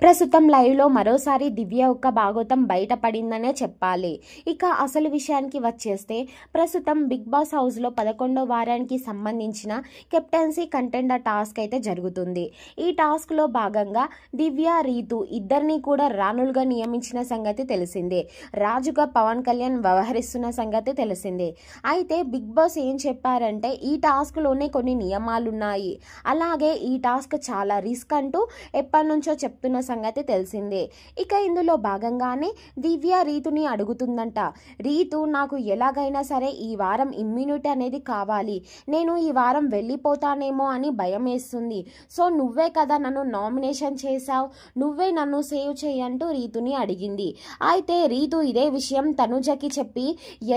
ప్రస్తుతం లైవ్లో మరోసారి దివ్య యొక్క భాగోతం బయటపడిందనే చెప్పాలి. ఇక అసలు విషయానికి వచ్చేస్తే ప్రస్తుతం బిగ్ బాస్ హౌస్లో 11వ వారానికి సంబంధించిన కెప్టెన్సీ కంటెండర్ టాస్క్ అయితే జరుగుతుంది. ఈ టాస్క్లో భాగంగా దివ్య, రీతు ఇద్దరిని కూడా రాణులుగా నియమించిన సంగతి తెలిసిందే. రాజుగా పవన్ కళ్యాణ్ వ్యవహరిస్తున్న సంగతి తెలిసిందే. అయితే బిగ్ బాస్ ఏం చెప్పారంటే ఈ టాస్క్లోనే కొన్ని నియమాలున్నాయి, అలాగే ఈ టాస్క్ చాలా రిస్క్ అంటూ ఎప్పటి నుంచో చెప్తున్న సంగతి తెలిసిందే. ఇక ఇందులో భాగంగానే దివ్య రీతుని అడుగుతుందంట. రీతు, నాకు ఎలాగైనా సరే ఈ వారం ఇమ్యూనిటీ అనేది కావాలి, నేను ఈ వారం వెళ్ళిపోతానేమో అని భయం వేస్తుంది. సో నువ్వే కదా నన్ను నామినేషన్ చేశావు, నువ్వే నన్ను సేవ్ చేయంటూ రీతుని అడిగింది. అయితే రీతు ఇదే విషయం తనుజకి చెప్పి,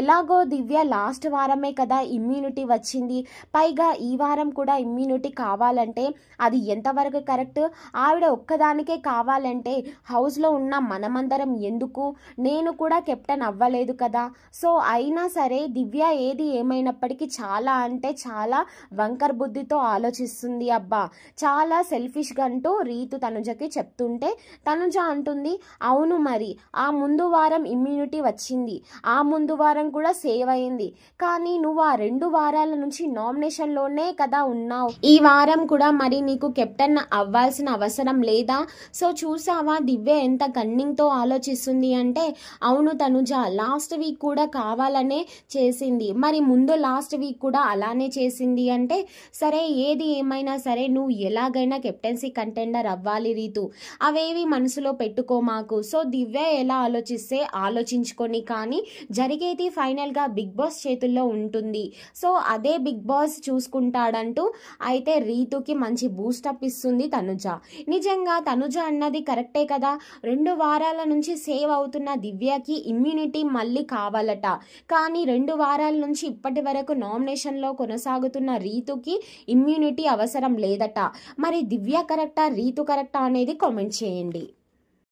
ఎలాగో దివ్య లాస్ట్ వారమే కదా ఇమ్యూనిటీ వచ్చింది, పైగా ఈ వారం కూడా ఇమ్యూనిటీ కావాలంటే అది ఎంతవరకు కరెక్ట్, ఆవిడ ఒక్కదానికే కావాలంటే హౌస్లో ఉన్న మనమందరం ఎందుకు, నేను కూడా కెప్టెన్ అవ్వలేదు కదా. సో అయినా సరే దివ్య ఏది ఏమైనప్పటికీ చాలా అంటే చాలా వంకర్ బుద్ధితో ఆలోచిస్తుంది. అబ్బా చాలా సెల్ఫిష్గా అంటూ రీతు తనుజకి చెప్తుంటే తనుజ అంటుంది, అవును మరి ఆ ముందు వారం ఇమ్యూనిటీ వచ్చింది, ఆ ముందు వారం కూడా సేవ్ అయింది, కానీ నువ్వు ఆ 2 వారాల నుంచి నామినేషన్లోనే కదా ఉన్నావు, ఈ వారం కూడా మరి నీకు కెప్టెన్ అవ్వాల్సిన అవసరం లేదా. సో చూసావా దివ్య ఎంత కన్నింగ్తో ఆలోచిస్తుంది అంటే, అవును తనుజ లాస్ట్ వీక్ కూడా కావాలనే చేసింది, మరి ముందు లాస్ట్ వీక్ కూడా అలానే చేసింది అంటే, సరే ఏది ఏమైనా సరే నువ్వు ఎలాగైనా కెప్టెన్సీ కంటెండర్ అవ్వాలి రీతు, అవేవి మనసులో పెట్టుకోమాకు. సో దివ్య ఎలా ఆలోచిస్తే ఆలోచించుకొని, కానీ జరిగేది ఫైనల్గా బిగ్ బాస్ చేతుల్లో ఉంటుంది. సో అదే బిగ్ బాస్ చూసుకుంటాడంటూ అయితే రీతుకి మంచి బూస్టప్ ఇస్తుంది తనుజ. నిజంగా తనుజ అన్నది కరెక్టే కదా, 2 వారాల నుంచి సేవ్ అవుతున్న దివ్యకి ఇమ్యూనిటీ మళ్ళీ కావాలట, కానీ 2 వారాల నుంచి ఇప్పటి వరకు నామినేషన్లో కొనసాగుతున్న రీతుకి ఇమ్యూనిటీ అవసరం లేదట. మరి దివ్య కరెక్టా, రీతు కరెక్టా అనేది కామెంట్ చేయండి.